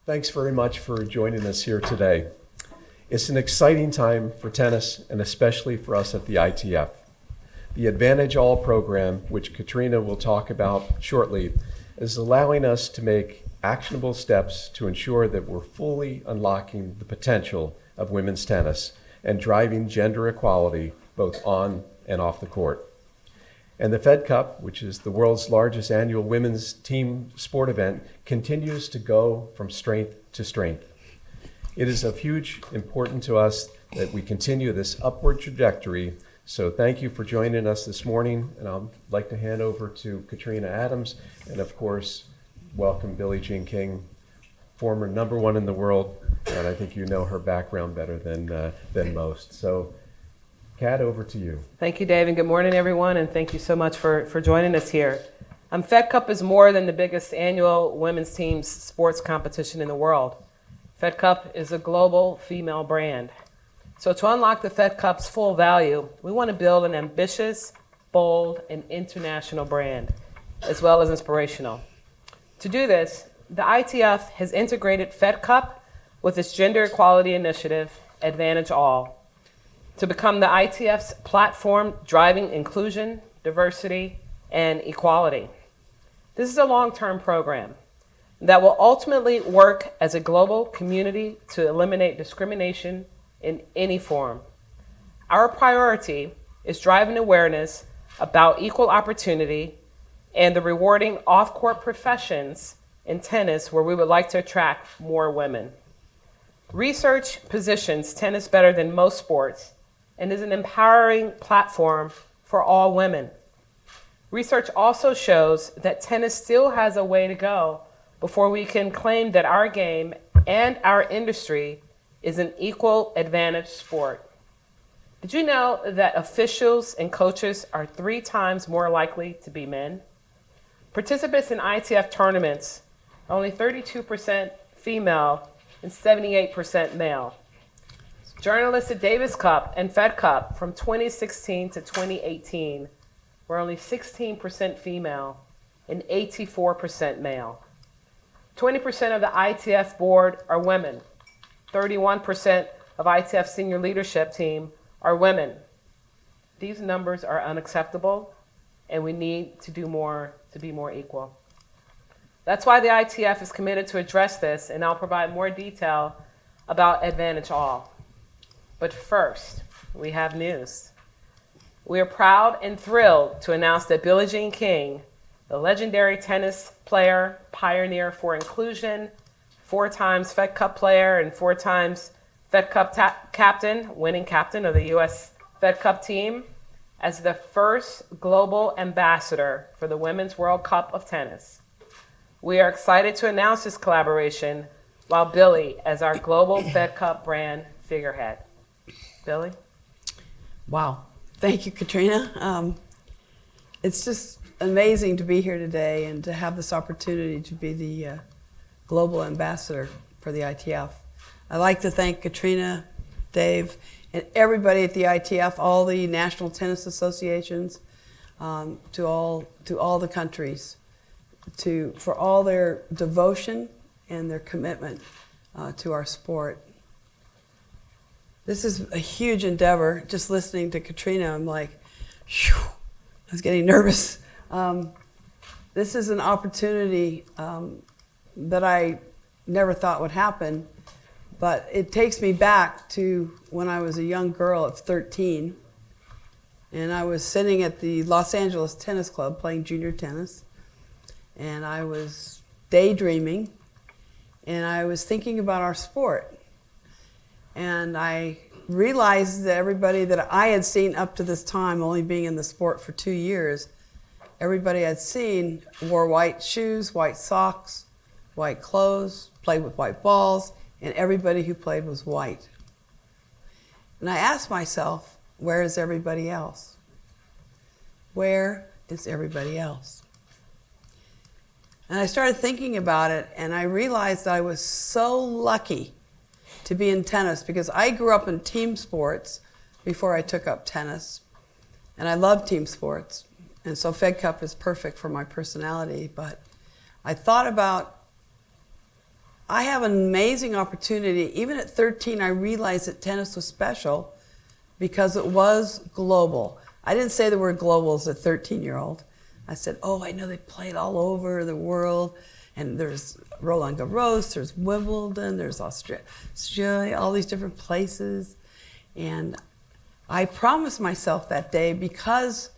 Thanks very much for joining us here today. It's an exciting time for tennis, and especially for us at the ITF. The Advantage All program, which Katrina will talk about shortly, is allowing us to make actionable steps to ensure that we're fully unlocking the potential of women's tennis and driving gender equality both on and off the court. And the Fed Cup, which is the world's largest annual women's team sport event, continues to go from strength to strength. It is of huge importance to us that we continue this upward trajectory. So thank you for joining us this morning. And I'd like to hand over to Katrina Adams, and of course, welcome Billie Jean King, former #1 in the world. And I think you know her background better than most. So Kat, over to you. Thank you, Dave, and good morning, everyone, and thank you so much for joining us here. Fed Cup is more than the biggest annual women's teams sports competition in the world. Fed Cup is a global female brand. So to unlock the Fed Cup's full value, we want to build an ambitious, bold, and international brand, as well as inspirational. To do this, the ITF has integrated Fed Cup with its gender equality initiative, Advantage All, to become the ITF's platform driving inclusion, diversity, and equality. This is a long-term program that will ultimately work as a global community to eliminate discrimination in any form. Our priority is driving awareness about equal opportunity and the rewarding off-court professions in tennis, where we would like to attract more women. Research positions tennis better than most sports and is an empowering platform for all women. Research also shows that tennis still has a way to go before we can claim that our game and our industry is an equal advantage sport. Did you know that officials and coaches are 3 times more likely to be men? Participants in ITF tournaments are only 32% female and 78% male. Journalists at Davis Cup and Fed Cup from 2016 to 2018 were only 16% female and 84% male. 20% of the ITF board are women. 31% of ITF senior leadership team are women. These numbers are unacceptable, and we need to do more to be more equal. That's why the ITF is committed to address this, and I'll provide more detail about Advantage All. But first, we have news. We are proud and thrilled to announce that Billie Jean King, the legendary tennis player, pioneer for inclusion, 4 times Fed Cup player, and 4 times Fed Cup captain, winning captain of the U.S. Fed Cup team, as the first global ambassador for the Women's World Cup of Tennis. We are excited to announce this collaboration while Bille as our global Fed Cup brand figurehead. Bille? Wow. Thank you, Katrina. It's just amazing to be here today and to have this opportunity to be the global ambassador for the ITF. I'd like to thank Katrina, Dave, and everybody at the ITF, all the national tennis associations, to all the countries, for all their devotion and their commitment to our sport. This is a huge endeavor. Just listening to Katrina, I'm like, phew, I was getting nervous. This is an opportunity that I never thought would happen, but it takes me back to when I was a young girl of 13, and I was sitting at the Los Angeles Tennis Club playing junior tennis, and I was daydreaming, and I was thinking about our sport. And I realized that everybody that I had seen up to this time, only being in the sport for 2 years, everybody I'd seen wore white shoes, white socks, white clothes, played with white balls, and everybody who played was white. And I asked myself, where is everybody else? Where is everybody else? And I started thinking about it, and I realized I was so lucky to be in tennis, because I grew up in team sports before I took up tennis, and I love team sports, and so Fed Cup is perfect for my personality. But I thought about I have an amazing opportunity. Even at 13, I realized that tennis was special because it was global. I didn't say the word global as a 13-year-old. I said, oh, I know they played all over the world. And there's Roland Garros, there's Wimbledon, there's Australia, all these different places. And I promised myself that day, because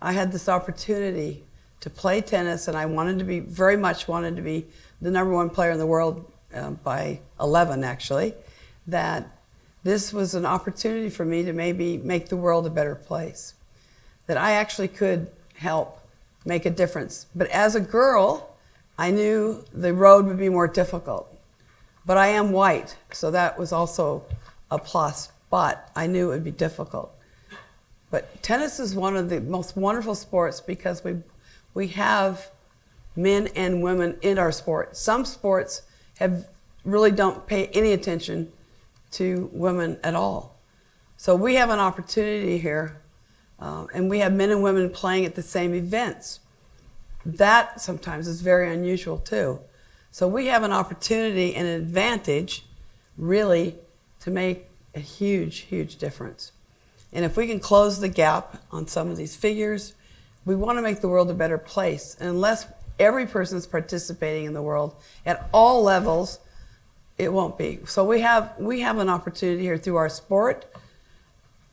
I had this opportunity to play tennis, and I wanted to be, very much wanted to be the #1 player in the world by 11, actually, that this was an opportunity for me to maybe make the world a better place, that I actually could help make a difference. But as a girl, I knew the road would be more difficult. But I am white, so that was also a plus, but I knew it would be difficult. But tennis is one of the most wonderful sports because we have men and women in our sport. Some sports really don't pay any attention to women at all. So we have an opportunity here, and we have men and women playing at the same events. That sometimes is very unusual too. So we have an opportunity and an advantage, really, to make a huge, huge difference. And if we can close the gap on some of these figures, we want to make the world a better place. And unless every person is participating in the world at all levels, it won't be. So we have an opportunity here through our sport,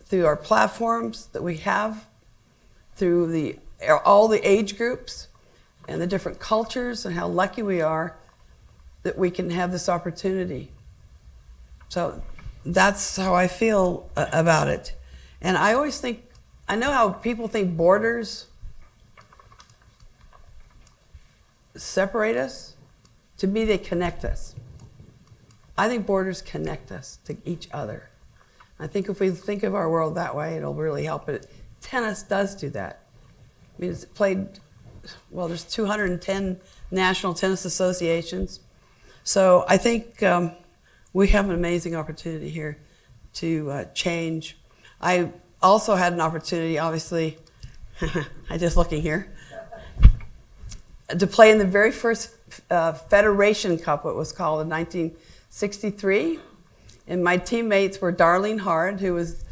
through our platforms that we have, through all the age groups and the different cultures, and how lucky we are that we can have this opportunity. So that's how I feel about it. And I always think, I know how people think borders separate us. To me, they connect us. I think borders connect us to each other. I think if we think of our world that way, it'll really help it. Tennis does do that. I mean, it's played, well, there's 210 national tennis associations. So I think we have an amazing opportunity here to change. I also had an opportunity, obviously, I'm just looking here, to play in the very first Federation Cup, it was called, in 1963. And my teammates were Darlene Hard, who was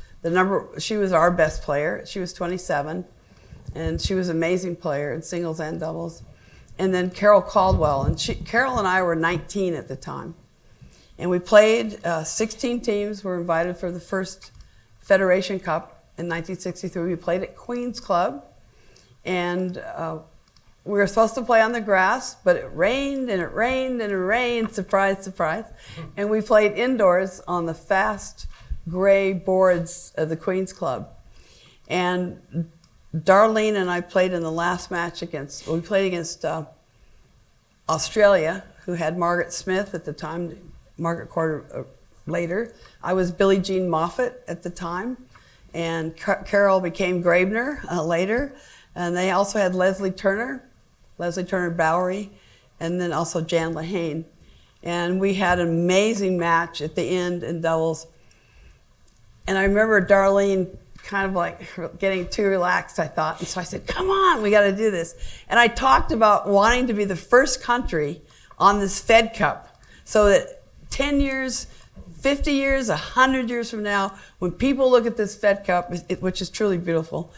she was our best player. She was 27, and she was an amazing player in singles and doubles. And then Carol Caldwell, and Carol and I were 19 at the time. And we played, 16 teams were invited for the first Federation Cup in 1963. We played at Queen's Club, and we were supposed to play on the grass, but it rained and it rained and it rained, surprise, surprise. And we played indoors on the fast gray boards of the Queen's Club. And Darlene and I played in the last match we played against Australia, who had Margaret Smith at the time, Margaret Quarter later. I was Billie Jean Moffat at the time, and Carol became Grabner later. And they also had Leslie Turner Bowery, and then also Jan Lehane. And we had an amazing match at the end in doubles. And I remember Darlene kind of like getting too relaxed, I thought. And so I said, come on, we got to do this. And I talked about wanting to be the first country on this Fed Cup, so that 10 years, 50 years, 100 years from now, when people look at this Fed Cup, which is truly beautiful,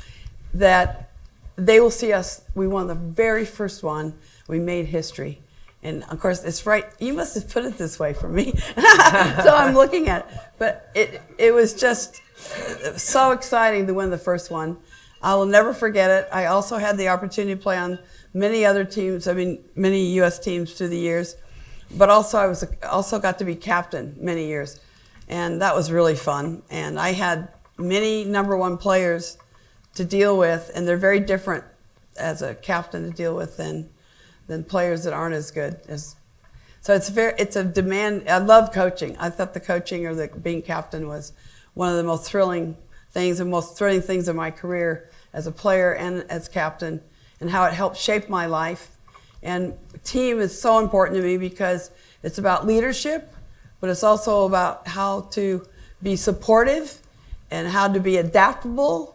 that they will see us, we won the very first one, we made history. And of course, it's right, you must have put it this way for me. So I'm looking at it. But it was just so exciting to win the first one. I will never forget it. I also had the opportunity to play on many other teams, many US teams through the years. But also I also got to be captain many years. And that was really fun. And I had many #1 players to deal with, and they're very different as a captain to deal with than players that aren't as good as. So it's a demand. I love coaching. I thought the coaching or being captain was one of the most thrilling things of my career as a player and as captain, and how it helped shape my life. And team is so important to me because it's about leadership, but it's also about how to be supportive and how to be adaptable,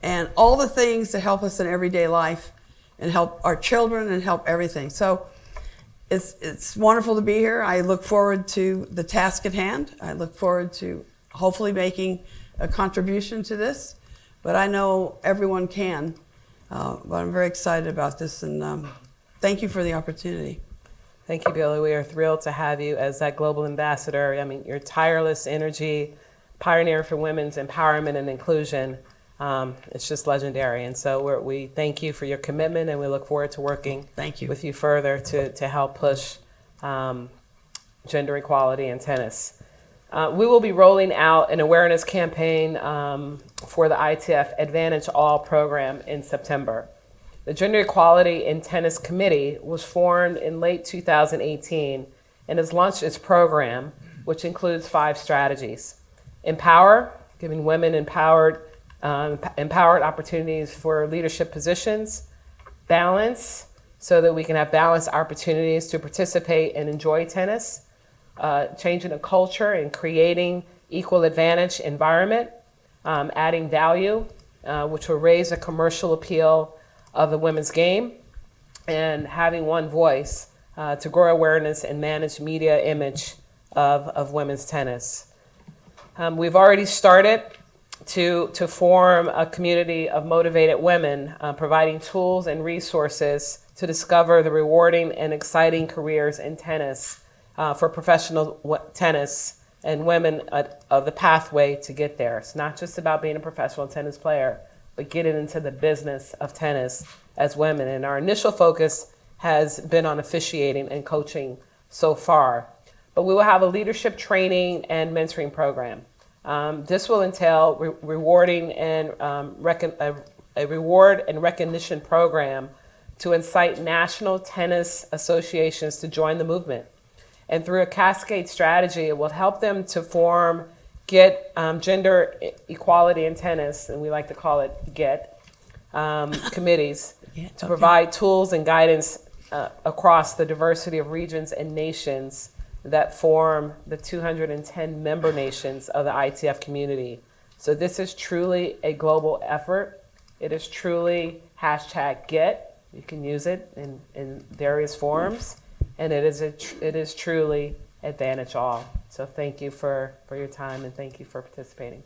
and all the things that help us in everyday life and help our children and help everything. So It's wonderful to be here. I look forward to the task at hand. I look forward to hopefully making a contribution to this, but I know everyone can. But I'm very excited about this, and thank you for the opportunity. Thank you, Bille. We are thrilled to have you as that global ambassador. I mean, your tireless energy, pioneer for women's empowerment and inclusion, it's just legendary. And so we thank you for your commitment, and we look forward to working with you further to help push gender equality in tennis. We will be rolling out an awareness campaign for the ITF Advantage All program in September. The Gender Equality in Tennis Committee was formed in late 2018 and has launched its program, which includes 5 strategies. Empower, giving women empowered opportunities for leadership positions. Balance, so that we can have balanced opportunities to participate and enjoy tennis. Changing the culture and creating equal advantage environment. Adding value, which will raise the commercial appeal of the women's game. And having one voice to grow awareness and manage media image of women's tennis. We've already started to form a community of motivated women, providing tools and resources to discover the rewarding and exciting careers in tennis for professional tennis and women of the pathway to get there. It's not just about being a professional tennis player, but getting into the business of tennis as women. And our initial focus has been on officiating and coaching so far. But we will have a leadership training and mentoring program. This will entail rewarding and a reward and recognition program to incite national tennis associations to join the movement. And through a cascade strategy, it will help them to get gender equality in tennis, and we like to call it GET, committees to provide tools and guidance across the diversity of regions and nations that form the 210 member nations of the ITF community. So this is truly a global effort. It is truly #GET. You can use it in various forms. And it is truly Advantage All. So thank you for your time, and thank you for participating.